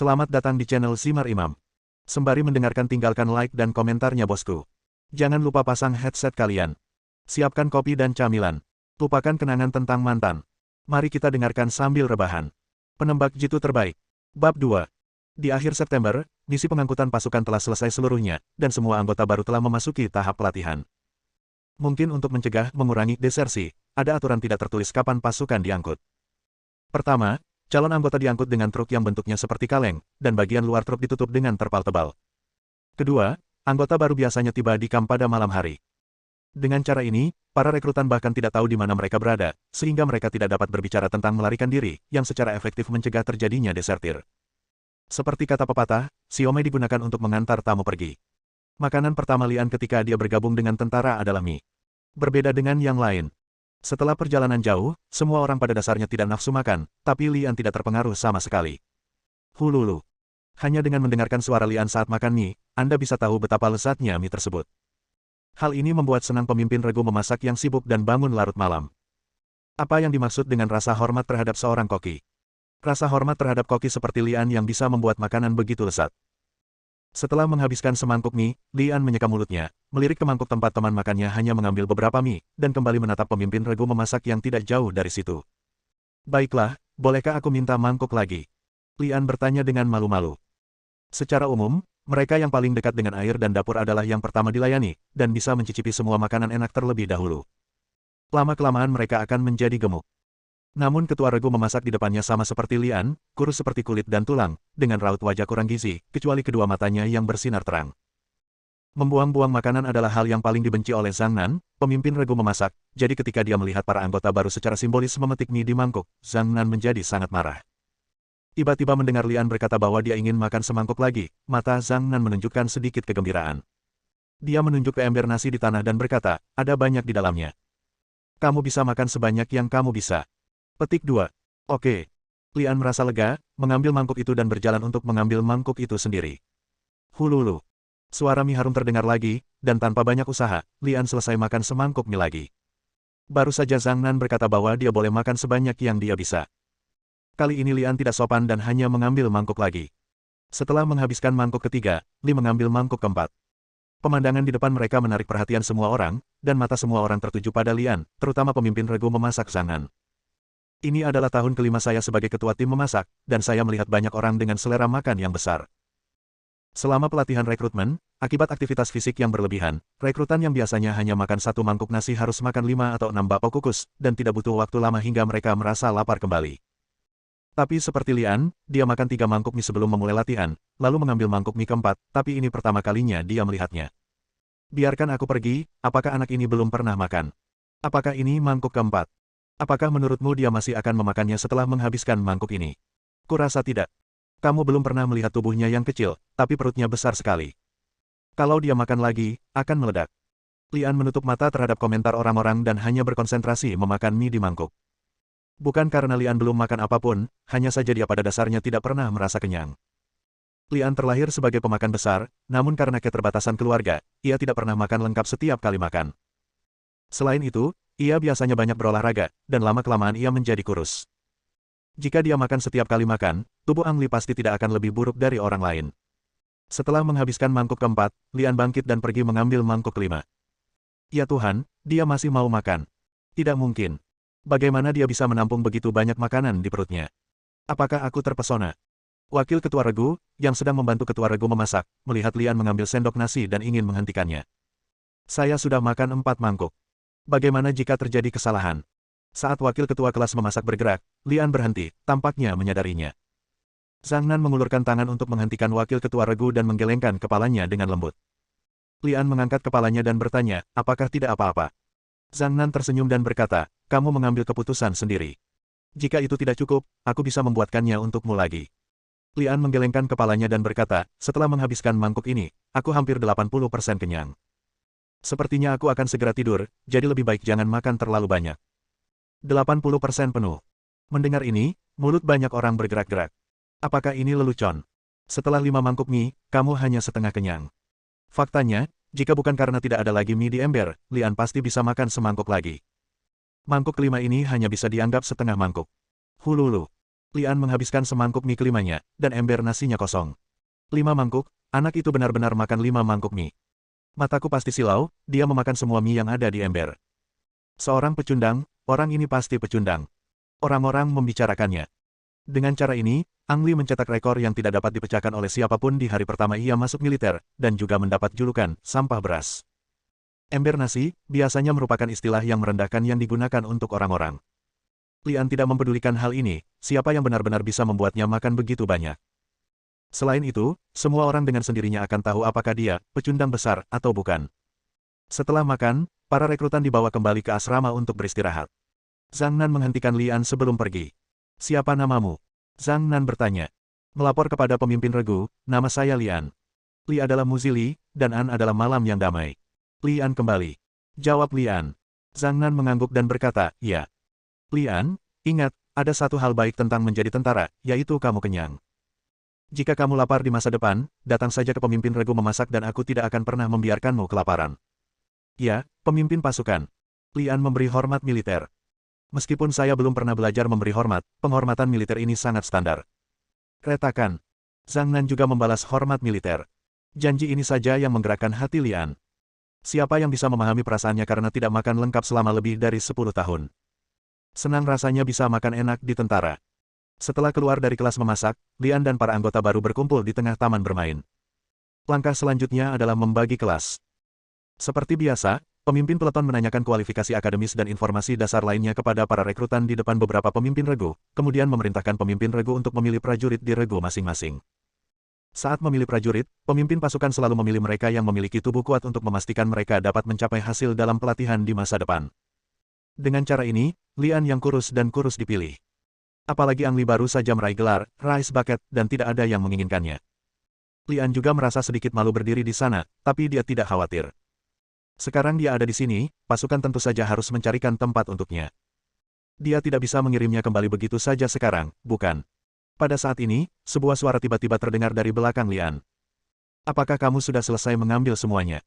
Selamat datang di channel Simar Imam. Sembari mendengarkan tinggalkan like dan komentarnya bosku. Jangan lupa pasang headset kalian. Siapkan kopi dan camilan. Lupakan kenangan tentang mantan. Mari kita dengarkan sambil rebahan. Penembak jitu terbaik. Bab 2. Di akhir September, misi pengangkutan pasukan telah selesai seluruhnya, dan semua anggota baru telah memasuki tahap pelatihan. Mungkin untuk mencegah mengurangi desersi, ada aturan tidak tertulis kapan pasukan diangkut. Pertama, calon anggota diangkut dengan truk yang bentuknya seperti kaleng, dan bagian luar truk ditutup dengan terpal tebal. Kedua, anggota baru biasanya tiba di kamp pada malam hari. Dengan cara ini, para rekrutan bahkan tidak tahu di mana mereka berada, sehingga mereka tidak dapat berbicara tentang melarikan diri, yang secara efektif mencegah terjadinya desertir. Seperti kata pepatah, siomay digunakan untuk mengantar tamu pergi. Makanan pertama Lian ketika dia bergabung dengan tentara adalah mie. Berbeda dengan yang lain. Setelah perjalanan jauh, semua orang pada dasarnya tidak nafsu makan, tapi Lian tidak terpengaruh sama sekali. Hululu. Hanya dengan mendengarkan suara Lian saat makan mie, Anda bisa tahu betapa lezatnya mie tersebut. Hal ini membuat senang pemimpin regu memasak yang sibuk dan bangun larut malam. Apa yang dimaksud dengan rasa hormat terhadap seorang koki? Rasa hormat terhadap koki seperti Lian yang bisa membuat makanan begitu lezat. Setelah menghabiskan semangkuk mie, Lian menyeka mulutnya, melirik ke mangkuk tempat teman makannya hanya mengambil beberapa mie, dan kembali menatap pemimpin regu memasak yang tidak jauh dari situ. Baiklah, bolehkah aku minta mangkuk lagi? Lian bertanya dengan malu-malu. Secara umum, mereka yang paling dekat dengan air dan dapur adalah yang pertama dilayani, dan bisa mencicipi semua makanan enak terlebih dahulu. Lama-kelamaan mereka akan menjadi gemuk. Namun ketua regu memasak di depannya sama seperti Lian, kurus seperti kulit dan tulang, dengan raut wajah kurang gizi, kecuali kedua matanya yang bersinar terang. Membuang-buang makanan adalah hal yang paling dibenci oleh Zhang Nan, pemimpin regu memasak, jadi ketika dia melihat para anggota baru secara simbolis memetik mie di mangkuk, Zhang Nan menjadi sangat marah. Tiba-tiba mendengar Lian berkata bahwa dia ingin makan semangkuk lagi, mata Zhang Nan menunjukkan sedikit kegembiraan. Dia menunjuk ke ember nasi di tanah dan berkata, ada banyak di dalamnya. Kamu bisa makan sebanyak yang kamu bisa. Petik 2. Oke. Lian merasa lega, mengambil mangkuk itu dan berjalan untuk mengambil mangkuk itu sendiri. Hululu. Suara mie harum terdengar lagi, dan tanpa banyak usaha, Lian selesai makan semangkuk mie lagi. Baru saja Zhang Nan berkata bahwa dia boleh makan sebanyak yang dia bisa. Kali ini Lian tidak sopan dan hanya mengambil mangkuk lagi. Setelah menghabiskan mangkuk ketiga, Li mengambil mangkuk keempat. Pemandangan di depan mereka menarik perhatian semua orang, dan mata semua orang tertuju pada Lian, terutama pemimpin regu memasak Zhang Nan. Ini adalah tahun kelima saya sebagai ketua tim memasak, dan saya melihat banyak orang dengan selera makan yang besar. Selama pelatihan rekrutmen, akibat aktivitas fisik yang berlebihan, rekrutan yang biasanya hanya makan satu mangkuk nasi harus makan 5 atau 6 bakpao kukus, dan tidak butuh waktu lama hingga mereka merasa lapar kembali. Tapi seperti Lian, dia makan 3 mangkuk mie sebelum memulai latihan, lalu mengambil mangkuk mie keempat, tapi ini pertama kalinya dia melihatnya. Biarkan aku pergi, apakah anak ini belum pernah makan? Apakah ini mangkuk keempat? Apakah menurutmu dia masih akan memakannya setelah menghabiskan mangkuk ini? Kurasa tidak. Kamu belum pernah melihat tubuhnya yang kecil, tapi perutnya besar sekali. Kalau dia makan lagi, akan meledak. Lian menutup mata terhadap komentar orang-orang dan hanya berkonsentrasi memakan mie di mangkuk. Bukan karena Lian belum makan apapun, hanya saja dia pada dasarnya tidak pernah merasa kenyang. Lian terlahir sebagai pemakan besar, namun karena keterbatasan keluarga, ia tidak pernah makan lengkap setiap kali makan. Selain itu, ia biasanya banyak berolahraga, dan lama-kelamaan ia menjadi kurus. Jika dia makan setiap kali makan, tubuh Ang Li pasti tidak akan lebih buruk dari orang lain. Setelah menghabiskan mangkuk keempat, Lian bangkit dan pergi mengambil mangkuk kelima. Ya Tuhan, dia masih mau makan. Tidak mungkin. Bagaimana dia bisa menampung begitu banyak makanan di perutnya? Apakah aku terpesona? Wakil ketua regu, yang sedang membantu ketua regu memasak, melihat Lian mengambil sendok nasi dan ingin menghentikannya. Saya sudah makan 4 mangkuk. Bagaimana jika terjadi kesalahan? Saat wakil ketua kelas memasak bergerak, Lian berhenti, tampaknya menyadarinya. Zhang Nan mengulurkan tangan untuk menghentikan wakil ketua regu dan menggelengkan kepalanya dengan lembut. Lian mengangkat kepalanya dan bertanya, apakah tidak apa-apa? Zhang Nan tersenyum dan berkata, kamu mengambil keputusan sendiri. Jika itu tidak cukup, aku bisa membuatkannya untukmu lagi. Lian menggelengkan kepalanya dan berkata, setelah menghabiskan mangkuk ini, aku hampir 80% kenyang. Sepertinya aku akan segera tidur, jadi lebih baik jangan makan terlalu banyak. 80% penuh. Mendengar ini, mulut banyak orang bergerak-gerak. Apakah ini lelucon? Setelah 5 mangkuk mie, kamu hanya setengah kenyang. Faktanya, jika bukan karena tidak ada lagi mie di ember, Lian pasti bisa makan semangkuk lagi. Mangkuk kelima ini hanya bisa dianggap setengah mangkuk. Hululu. Lian menghabiskan semangkuk mie kelimanya, dan ember nasinya kosong. 5 mangkuk, anak itu benar-benar makan 5 mangkuk mie. Mataku pasti silau, dia memakan semua mie yang ada di ember. Seorang pecundang, orang ini pasti pecundang. Orang-orang membicarakannya. Dengan cara ini, Ang Li mencetak rekor yang tidak dapat dipecahkan oleh siapapun di hari pertama ia masuk militer, dan juga mendapat julukan, sampah beras. Ember nasi, biasanya merupakan istilah yang merendahkan yang digunakan untuk orang-orang. Lian tidak mempedulikan hal ini, siapa yang benar-benar bisa membuatnya makan begitu banyak. Selain itu, semua orang dengan sendirinya akan tahu apakah dia, pecundang besar, atau bukan. Setelah makan, para rekrutan dibawa kembali ke asrama untuk beristirahat. Zhang Nan menghentikan Lian sebelum pergi. Siapa namamu? Zhang Nan bertanya. Melapor kepada pemimpin regu, nama saya Lian. Li adalah Muzili, dan An adalah malam yang damai. Lian kembali. Jawab Lian. Zhang Nan mengangguk dan berkata, ya. Lian, ingat, ada satu hal baik tentang menjadi tentara, yaitu kamu kenyang. Jika kamu lapar di masa depan, datang saja ke pemimpin regu memasak dan aku tidak akan pernah membiarkanmu kelaparan. Ya, pemimpin pasukan. Lian memberi hormat militer. Meskipun saya belum pernah belajar memberi hormat, penghormatan militer ini sangat standar. Retakan. Zhang Nan juga membalas hormat militer. Janji ini saja yang menggerakkan hati Lian. Siapa yang bisa memahami perasaannya karena tidak makan lengkap selama lebih dari 10 tahun. Senang rasanya bisa makan enak di tentara. Setelah keluar dari kelas memasak, Lian dan para anggota baru berkumpul di tengah taman bermain. Langkah selanjutnya adalah membagi kelas. Seperti biasa, pemimpin peleton menanyakan kualifikasi akademis dan informasi dasar lainnya kepada para rekrutan di depan beberapa pemimpin regu, kemudian memerintahkan pemimpin regu untuk memilih prajurit di regu masing-masing. Saat memilih prajurit, pemimpin pasukan selalu memilih mereka yang memiliki tubuh kuat untuk memastikan mereka dapat mencapai hasil dalam pelatihan di masa depan. Dengan cara ini, Lian yang kurus dan kurus dipilih. Apalagi Ang Li baru saja meraih gelar, Rice Bucket, dan tidak ada yang menginginkannya. Lian juga merasa sedikit malu berdiri di sana, tapi dia tidak khawatir. Sekarang dia ada di sini, pasukan tentu saja harus mencarikan tempat untuknya. Dia tidak bisa mengirimnya kembali begitu saja sekarang, bukan? Pada saat ini, sebuah suara tiba-tiba terdengar dari belakang Lian. Apakah kamu sudah selesai mengambil semuanya?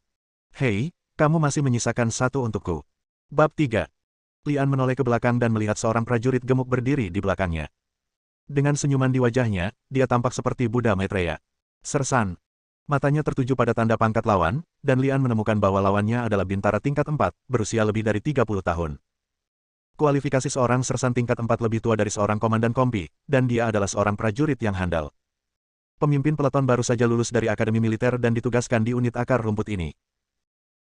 Hei, kamu masih menyisakan satu untukku. Bab 3. Lian menoleh ke belakang dan melihat seorang prajurit gemuk berdiri di belakangnya. Dengan senyuman di wajahnya, dia tampak seperti Buddha Maitreya. Sersan. Matanya tertuju pada tanda pangkat lawan, dan Lian menemukan bahwa lawannya adalah bintara tingkat 4, berusia lebih dari 30 tahun. Kualifikasi seorang sersan tingkat 4 lebih tua dari seorang komandan kompi, dan dia adalah seorang prajurit yang handal. Pemimpin peleton baru saja lulus dari akademi militer dan ditugaskan di unit akar rumput ini.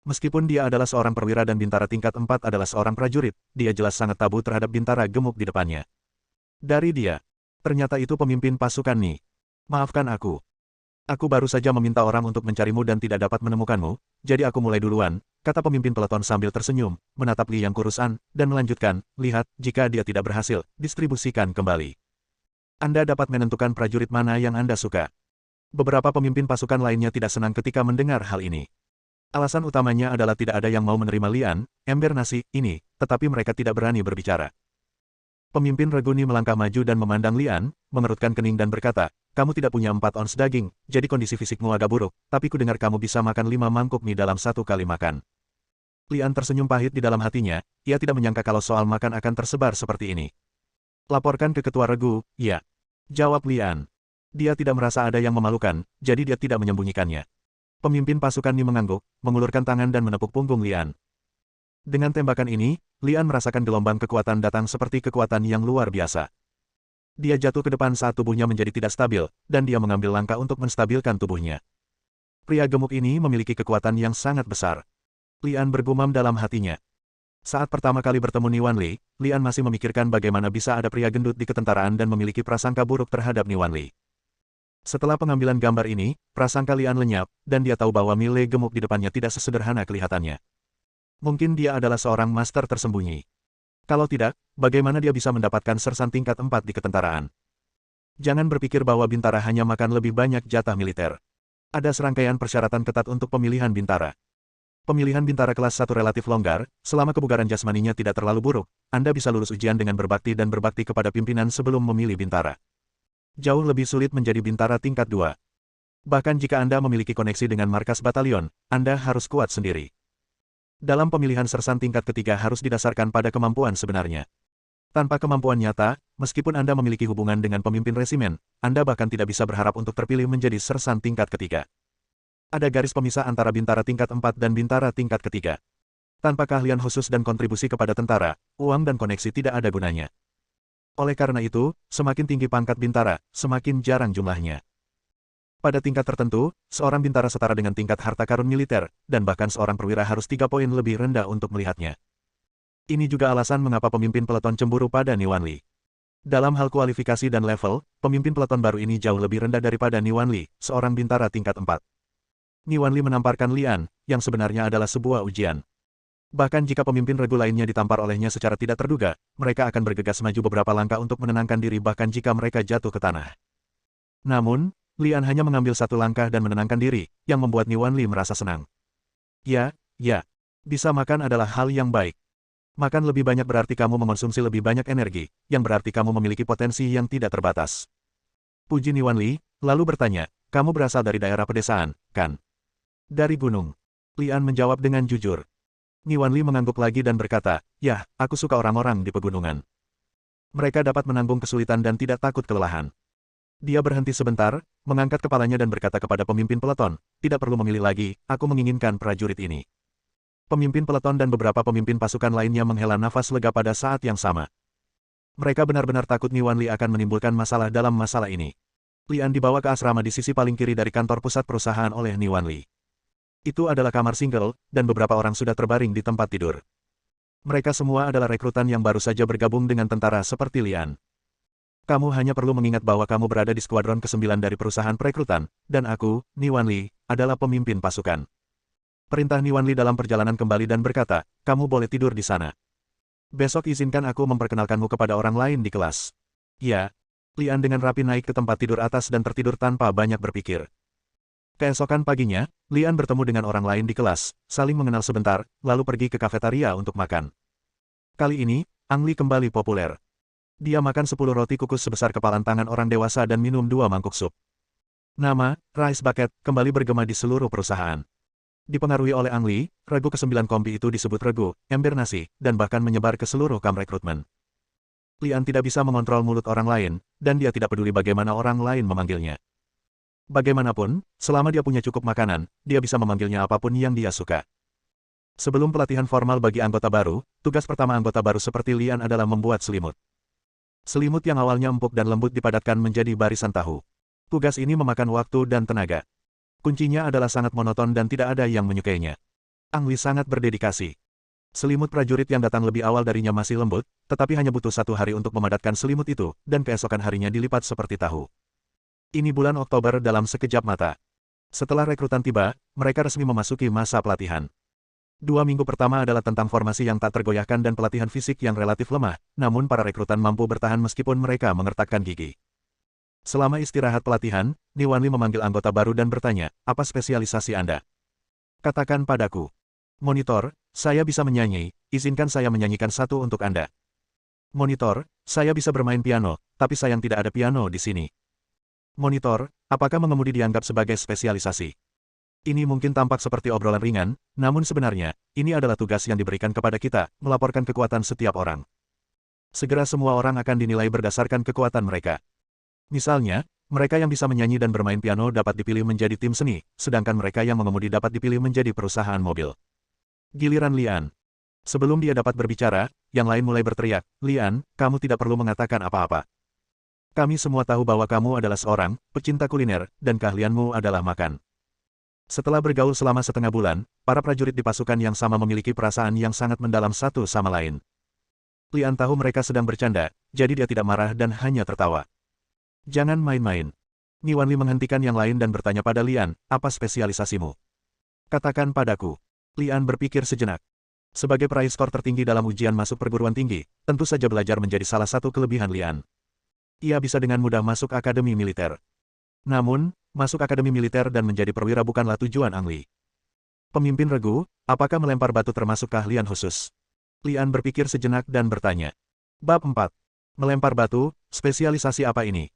Meskipun dia adalah seorang perwira dan bintara tingkat 4 adalah seorang prajurit, dia jelas sangat tabu terhadap bintara gemuk di depannya. Dari dia, ternyata itu pemimpin pasukan Ni. Maafkan aku. Aku baru saja meminta orang untuk mencarimu dan tidak dapat menemukanmu, jadi aku mulai duluan, kata pemimpin peleton sambil tersenyum, menatap Li yang kurusan, dan melanjutkan, lihat, jika dia tidak berhasil, distribusikan kembali. Anda dapat menentukan prajurit mana yang Anda suka. Beberapa pemimpin pasukan lainnya tidak senang ketika mendengar hal ini. Alasan utamanya adalah tidak ada yang mau menerima Lian, ember nasi, ini, tetapi mereka tidak berani berbicara. Pemimpin Reguni melangkah maju dan memandang Lian, mengerutkan kening dan berkata, kamu tidak punya 4 ons daging, jadi kondisi fisikmu agak buruk, tapi kudengar kamu bisa makan 5 mangkuk mie dalam satu kali makan. Lian tersenyum pahit di dalam hatinya, ia tidak menyangka kalau soal makan akan tersebar seperti ini. Laporkan ke ketua regu, ya. Jawab Lian. Dia tidak merasa ada yang memalukan, jadi dia tidak menyembunyikannya. Pemimpin pasukan Ni mengangguk, mengulurkan tangan dan menepuk punggung Lian. Dengan tembakan ini, Lian merasakan gelombang kekuatan datang seperti kekuatan yang luar biasa. Dia jatuh ke depan saat tubuhnya menjadi tidak stabil, dan dia mengambil langkah untuk menstabilkan tubuhnya. Pria gemuk ini memiliki kekuatan yang sangat besar. Lian bergumam dalam hatinya. Saat pertama kali bertemu Ni Wanli, Lian masih memikirkan bagaimana bisa ada pria gendut di ketentaraan dan memiliki prasangka buruk terhadap Ni Wanli. Setelah pengambilan gambar ini, prasangka Lian lenyap, dan dia tahu bahwa Mile gemuk di depannya tidak sesederhana kelihatannya. Mungkin dia adalah seorang master tersembunyi. Kalau tidak, bagaimana dia bisa mendapatkan sersan tingkat 4 di ketentaraan? Jangan berpikir bahwa bintara hanya makan lebih banyak jatah militer. Ada serangkaian persyaratan ketat untuk pemilihan bintara. Pemilihan bintara kelas 1 relatif longgar, selama kebugaran jasmaninya tidak terlalu buruk, Anda bisa lulus ujian dengan berbakti dan berbakti kepada pimpinan sebelum memilih bintara. Jauh lebih sulit menjadi bintara tingkat 2. Bahkan jika Anda memiliki koneksi dengan markas batalion, Anda harus kuat sendiri. Dalam pemilihan sersan tingkat ketiga harus didasarkan pada kemampuan sebenarnya. Tanpa kemampuan nyata, meskipun Anda memiliki hubungan dengan pemimpin resimen, Anda bahkan tidak bisa berharap untuk terpilih menjadi sersan tingkat ketiga. Ada garis pemisah antara bintara tingkat 4 dan bintara tingkat ketiga. Tanpa keahlian khusus dan kontribusi kepada tentara, uang dan koneksi tidak ada gunanya. Oleh karena itu, semakin tinggi pangkat bintara, semakin jarang jumlahnya. Pada tingkat tertentu, seorang bintara setara dengan tingkat harta karun militer, dan bahkan seorang perwira harus 3 poin lebih rendah untuk melihatnya. Ini juga alasan mengapa pemimpin peleton cemburu pada Niwanli. Dalam hal kualifikasi dan level, pemimpin peleton baru ini jauh lebih rendah daripada Niwanli, seorang bintara tingkat 4. Niwanli menamparkan Lian, yang sebenarnya adalah sebuah ujian. Bahkan jika pemimpin regu lainnya ditampar olehnya secara tidak terduga, mereka akan bergegas maju beberapa langkah untuk menenangkan diri bahkan jika mereka jatuh ke tanah. Namun, Lian hanya mengambil satu langkah dan menenangkan diri, yang membuat Niwanli merasa senang. Ya, bisa makan adalah hal yang baik. Makan lebih banyak berarti kamu mengonsumsi lebih banyak energi, yang berarti kamu memiliki potensi yang tidak terbatas. Puji Niwanli, lalu bertanya, kamu berasal dari daerah pedesaan, kan? Dari gunung. Lian menjawab dengan jujur. Niwanli mengangguk lagi dan berkata, ya, aku suka orang-orang di pegunungan. Mereka dapat menanggung kesulitan dan tidak takut kelelahan. Dia berhenti sebentar, mengangkat kepalanya dan berkata kepada pemimpin peleton, tidak perlu memilih lagi, aku menginginkan prajurit ini. Pemimpin peleton dan beberapa pemimpin pasukan lainnya menghela nafas lega pada saat yang sama. Mereka benar-benar takut Niwanli akan menimbulkan masalah dalam masalah ini. Lian dibawa ke asrama di sisi paling kiri dari kantor pusat perusahaan oleh Niwanli. Itu adalah kamar single, dan beberapa orang sudah terbaring di tempat tidur. Mereka semua adalah rekrutan yang baru saja bergabung dengan tentara seperti Lian. Kamu hanya perlu mengingat bahwa kamu berada di skuadron ke-9 dari perusahaan perekrutan, dan aku, Niwanli, adalah pemimpin pasukan. Perintah Niwanli dalam perjalanan kembali dan berkata, kamu boleh tidur di sana. Besok izinkan aku memperkenalkanmu kepada orang lain di kelas. Ya. Lian dengan rapi naik ke tempat tidur atas dan tertidur tanpa banyak berpikir. Keesokan paginya, Lian bertemu dengan orang lain di kelas, saling mengenal sebentar, lalu pergi ke kafetaria untuk makan. Kali ini, Ang Li kembali populer. Dia makan 10 roti kukus sebesar kepalan tangan orang dewasa dan minum 2 mangkuk sup. Nama, Rice Bucket, kembali bergema di seluruh perusahaan. Dipengaruhi oleh Ang Li, regu ke-9 kompi itu disebut regu, ember nasi, dan bahkan menyebar ke seluruh kam rekrutmen. Lian tidak bisa mengontrol mulut orang lain, dan dia tidak peduli bagaimana orang lain memanggilnya. Bagaimanapun, selama dia punya cukup makanan, dia bisa memanggilnya apapun yang dia suka. Sebelum pelatihan formal bagi anggota baru, tugas pertama anggota baru seperti Lian adalah membuat selimut. Selimut yang awalnya empuk dan lembut dipadatkan menjadi barisan tahu. Tugas ini memakan waktu dan tenaga. Kuncinya adalah sangat monoton dan tidak ada yang menyukainya. Ang Li sangat berdedikasi. Selimut prajurit yang datang lebih awal darinya masih lembut, tetapi hanya butuh 1 hari untuk memadatkan selimut itu, dan keesokan harinya dilipat seperti tahu. Ini bulan Oktober dalam sekejap mata. Setelah rekrutan tiba, mereka resmi memasuki masa pelatihan. 2 minggu pertama adalah tentang formasi yang tak tergoyahkan dan pelatihan fisik yang relatif lemah, namun para rekrutan mampu bertahan meskipun mereka mengertakkan gigi. Selama istirahat pelatihan, Niwanli memanggil anggota baru dan bertanya, apa spesialisasi Anda? Katakan padaku. Monitor, saya bisa menyanyi, izinkan saya menyanyikan satu untuk Anda. Monitor, saya bisa bermain piano, tapi sayang tidak ada piano di sini. Monitor, apakah mengemudi dianggap sebagai spesialisasi? Ini mungkin tampak seperti obrolan ringan, namun sebenarnya, ini adalah tugas yang diberikan kepada kita, melaporkan kekuatan setiap orang. Segera semua orang akan dinilai berdasarkan kekuatan mereka. Misalnya, mereka yang bisa menyanyi dan bermain piano dapat dipilih menjadi tim seni, sedangkan mereka yang mengemudi dapat dipilih menjadi perusahaan mobil. Giliran Lian. Sebelum dia dapat berbicara, yang lain mulai berteriak, Lian, kamu tidak perlu mengatakan apa-apa. Kami semua tahu bahwa kamu adalah seorang pecinta kuliner, dan keahlianmu adalah makan. Setelah bergaul selama setengah bulan, para prajurit di pasukan yang sama memiliki perasaan yang sangat mendalam satu sama lain. Lian tahu mereka sedang bercanda, jadi dia tidak marah dan hanya tertawa. Jangan main-main. Niwanli menghentikan yang lain dan bertanya pada Lian, apa spesialisasimu? Katakan padaku. Lian berpikir sejenak. Sebagai peraih skor tertinggi dalam ujian masuk perguruan tinggi, tentu saja belajar menjadi salah satu kelebihan Lian. Ia bisa dengan mudah masuk akademi militer. Namun, masuk akademi militer dan menjadi perwira bukanlah tujuan Ang Li. Pemimpin regu, apakah melempar batu termasuk keahlian khusus? Lian berpikir sejenak dan bertanya. Bab 4. Melempar batu, spesialisasi apa ini?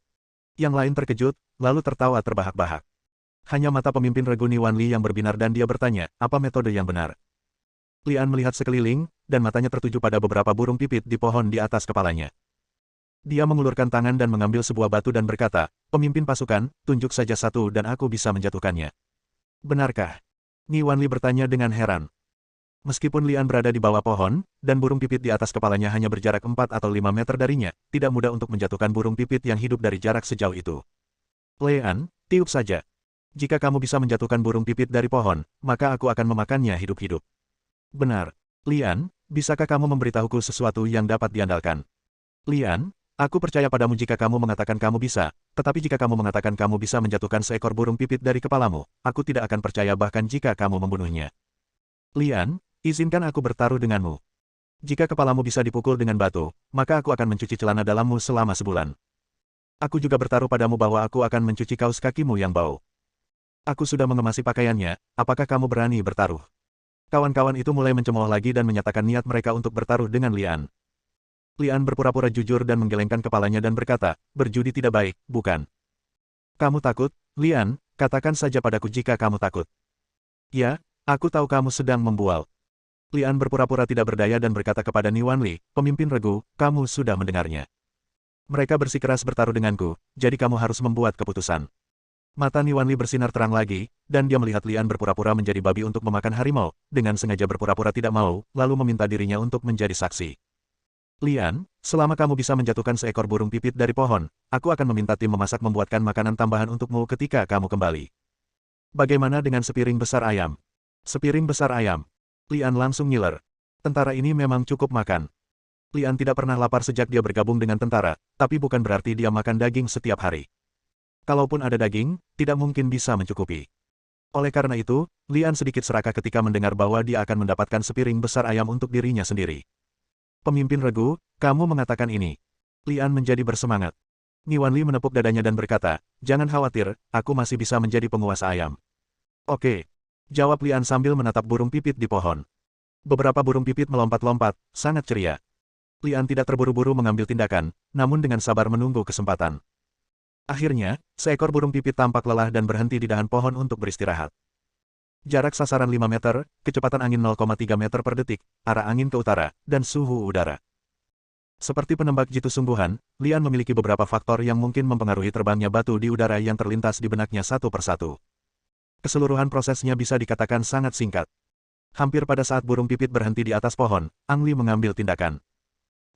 Yang lain terkejut, lalu tertawa terbahak-bahak. Hanya mata pemimpin regu Niwanli yang berbinar dan dia bertanya, apa metode yang benar? Lian melihat sekeliling, dan matanya tertuju pada beberapa burung pipit di pohon di atas kepalanya. Dia mengulurkan tangan dan mengambil sebuah batu dan berkata, "Pemimpin pasukan, tunjuk saja satu dan aku bisa menjatuhkannya." "Benarkah?" Ni Wanli bertanya dengan heran. Meskipun Lian berada di bawah pohon, dan burung pipit di atas kepalanya hanya berjarak 4 atau 5 meter darinya, tidak mudah untuk menjatuhkan burung pipit yang hidup dari jarak sejauh itu. "Lian, tiup saja. Jika kamu bisa menjatuhkan burung pipit dari pohon, maka aku akan memakannya hidup-hidup." "Benar. Lian, bisakah kamu memberitahuku sesuatu yang dapat diandalkan?" "Lian, aku percaya padamu jika kamu mengatakan kamu bisa, tetapi jika kamu mengatakan kamu bisa menjatuhkan seekor burung pipit dari kepalamu, aku tidak akan percaya bahkan jika kamu membunuhnya." "Lian, izinkan aku bertaruh denganmu. Jika kepalamu bisa dipukul dengan batu, maka aku akan mencuci celana dalammu selama sebulan. Aku juga bertaruh padamu bahwa aku akan mencuci kaus kakimu yang bau. Aku sudah mengemasi pakaiannya, apakah kamu berani bertaruh?" Kawan-kawan itu mulai mencemooh lagi dan menyatakan niat mereka untuk bertaruh dengan Lian. Lian berpura-pura jujur dan menggelengkan kepalanya dan berkata, "Berjudi tidak baik, bukan?" "Kamu takut, Lian? Katakan saja padaku jika kamu takut." "Ya, aku tahu kamu sedang membual." Lian berpura-pura tidak berdaya dan berkata kepada Ni Wanli, "Pemimpin regu, kamu sudah mendengarnya. Mereka bersikeras bertaruh denganku, jadi kamu harus membuat keputusan." Mata Ni Wanli bersinar terang lagi, dan dia melihat Lian berpura-pura menjadi babi untuk memakan harimau, dengan sengaja berpura-pura tidak mau, lalu meminta dirinya untuk menjadi saksi. "Lian, selama kamu bisa menjatuhkan seekor burung pipit dari pohon, aku akan meminta tim memasak membuatkan makanan tambahan untukmu ketika kamu kembali. Bagaimana dengan sepiring besar ayam?" "Sepiring besar ayam?" Lian langsung ngiler. Tentara ini memang cukup makan. Lian tidak pernah lapar sejak dia bergabung dengan tentara, tapi bukan berarti dia makan daging setiap hari. Kalaupun ada daging, tidak mungkin bisa mencukupi. Oleh karena itu, Lian sedikit serakah ketika mendengar bahwa dia akan mendapatkan sepiring besar ayam untuk dirinya sendiri. "Pemimpin regu, kamu mengatakan ini." Lian menjadi bersemangat. Ni Wanli menepuk dadanya dan berkata, "Jangan khawatir, aku masih bisa menjadi penguasa ayam." "Oke," jawab Lian sambil menatap burung pipit di pohon. Beberapa burung pipit melompat-lompat, sangat ceria. Lian tidak terburu-buru mengambil tindakan, namun dengan sabar menunggu kesempatan. Akhirnya, seekor burung pipit tampak lelah dan berhenti di dahan pohon untuk beristirahat. Jarak sasaran 5 meter, kecepatan angin 0,3 meter per detik, arah angin ke utara, dan suhu udara. Seperti penembak jitu sungguhan, Lian memiliki beberapa faktor yang mungkin mempengaruhi terbangnya batu di udara yang terlintas di benaknya satu persatu. Keseluruhan prosesnya bisa dikatakan sangat singkat. Hampir pada saat burung pipit berhenti di atas pohon, Ang Li mengambil tindakan.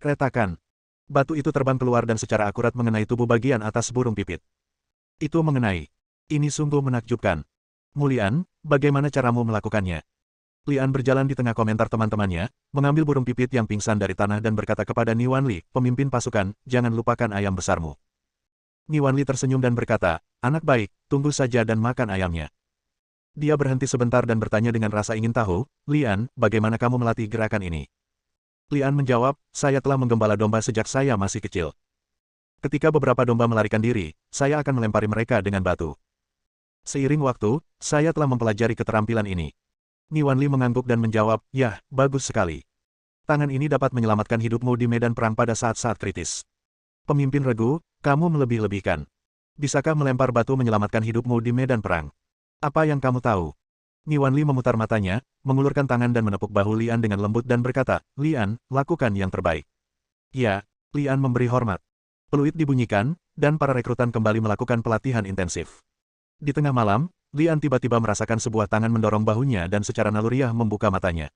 Retakan. Batu itu terbang keluar dan secara akurat mengenai tubuh bagian atas burung pipit. Itu mengenai. Ini sungguh menakjubkan. "Mulian, bagaimana caramu melakukannya?" Lian berjalan di tengah komentar teman-temannya, mengambil burung pipit yang pingsan dari tanah dan berkata kepada Ni Wanli, "Pemimpin pasukan, jangan lupakan ayam besarmu." Ni Wanli tersenyum dan berkata, "Anak baik, tunggu saja dan makan ayamnya." Dia berhenti sebentar dan bertanya dengan rasa ingin tahu, "Lian, bagaimana kamu melatih gerakan ini?" Lian menjawab, "Saya telah menggembala domba sejak saya masih kecil. Ketika beberapa domba melarikan diri, saya akan melempari mereka dengan batu. Seiring waktu, saya telah mempelajari keterampilan ini." Ni Wanli mengangguk dan menjawab, "Yah, bagus sekali. Tangan ini dapat menyelamatkan hidupmu di medan perang pada saat-saat kritis. Pemimpin regu, kamu melebih-lebihkan. Bisakah melempar batu menyelamatkan hidupmu di medan perang? Apa yang kamu tahu?" Ni Wanli memutar matanya, mengulurkan tangan dan menepuk bahu Lian dengan lembut dan berkata, "Lian, lakukan yang terbaik." "Ya." Lian memberi hormat. Peluit dibunyikan, dan para rekrutan kembali melakukan pelatihan intensif. Di tengah malam, Lian tiba-tiba merasakan sebuah tangan mendorong bahunya dan secara naluriah membuka matanya.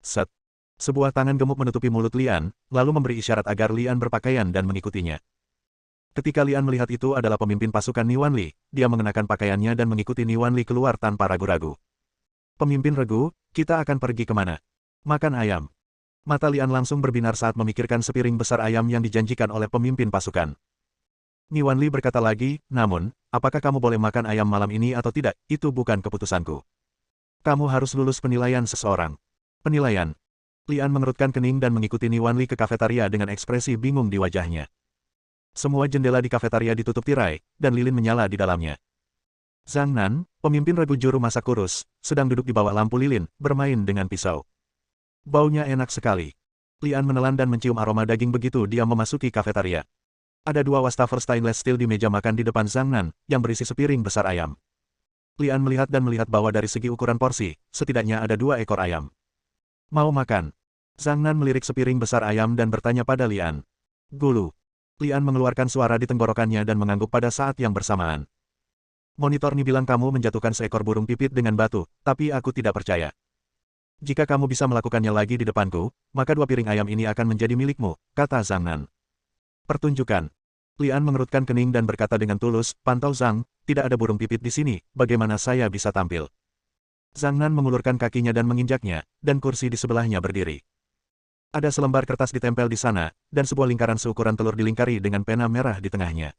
Set. Sebuah tangan gemuk menutupi mulut Lian, lalu memberi isyarat agar Lian berpakaian dan mengikutinya. Ketika Lian melihat itu adalah pemimpin pasukan Ni Wanli, dia mengenakan pakaiannya dan mengikuti Ni Wanli keluar tanpa ragu-ragu. "Pemimpin regu, kita akan pergi kemana?" "Makan ayam." Mata Lian langsung berbinar saat memikirkan sepiring besar ayam yang dijanjikan oleh pemimpin pasukan. Ni Wanli berkata lagi, "Namun, apakah kamu boleh makan ayam malam ini atau tidak, itu bukan keputusanku. Kamu harus lulus penilaian seseorang." "Penilaian?" Lian mengerutkan kening dan mengikuti Ni Wanli ke kafetaria dengan ekspresi bingung di wajahnya. Semua jendela di kafetaria ditutup tirai, dan lilin menyala di dalamnya. Zhang Nan, pemimpin regu juru masak kurus, sedang duduk di bawah lampu lilin, bermain dengan pisau. Baunya enak sekali. Lian menelan dan mencium aroma daging begitu dia memasuki kafetaria. Ada dua wastafel stainless steel di meja makan di depan Zhang Nan, yang berisi sepiring besar ayam. Lian melihat bahwa dari segi ukuran porsi, setidaknya ada 2 ekor ayam. Mau makan? Zhang Nan melirik sepiring besar ayam dan bertanya pada Lian. Gulu. Lian mengeluarkan suara di tenggorokannya dan mengangguk pada saat yang bersamaan. Monitor Ni bilang kamu menjatuhkan seekor burung pipit dengan batu, tapi aku tidak percaya. Jika kamu bisa melakukannya lagi di depanku, maka 2 piring ayam ini akan menjadi milikmu, kata Zhang Nan. Pertunjukan. Lian mengerutkan kening dan berkata dengan tulus, pantau Zhang, tidak ada burung pipit di sini, bagaimana saya bisa tampil? Zhang Nan mengulurkan kakinya dan menginjaknya, dan kursi di sebelahnya berdiri. Ada selembar kertas ditempel di sana, dan sebuah lingkaran seukuran telur dilingkari dengan pena merah di tengahnya.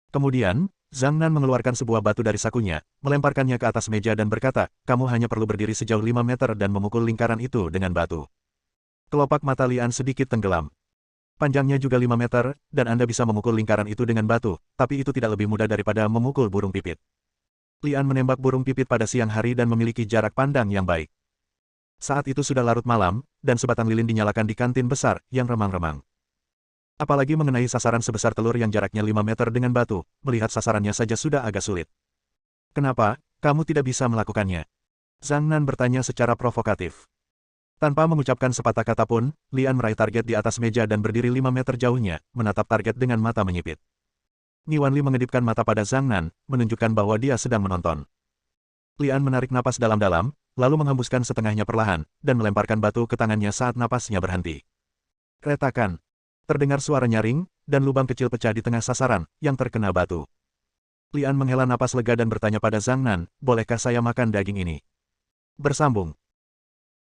Kemudian, Zhang Nan mengeluarkan sebuah batu dari sakunya, melemparkannya ke atas meja dan berkata, kamu hanya perlu berdiri sejauh 5 meter dan memukul lingkaran itu dengan batu. Kelopak mata Lian sedikit tenggelam. Panjangnya juga 5 meter, dan Anda bisa memukul lingkaran itu dengan batu, tapi itu tidak lebih mudah daripada memukul burung pipit. Lian menembak burung pipit pada siang hari dan memiliki jarak pandang yang baik. Saat itu sudah larut malam, dan sebatang lilin dinyalakan di kantin besar, yang remang-remang. Apalagi mengenai sasaran sebesar telur yang jaraknya 5 meter dengan batu, melihat sasarannya saja sudah agak sulit. Kenapa, kamu tidak bisa melakukannya? Zhang Nan bertanya secara provokatif. Tanpa mengucapkan sepatah kata pun, Lian meraih target di atas meja dan berdiri 5 meter jauhnya, menatap target dengan mata menyipit. Ni Wanli mengedipkan mata pada Zhang Nan, menunjukkan bahwa dia sedang menonton. Lian menarik napas dalam-dalam, lalu menghembuskan setengahnya perlahan, dan melemparkan batu ke tangannya saat napasnya berhenti. Retakan. Terdengar suara nyaring, dan lubang kecil pecah di tengah sasaran, yang terkena batu. Lian menghela napas lega dan bertanya pada Zhang Nan, bolehkah saya makan daging ini? Bersambung.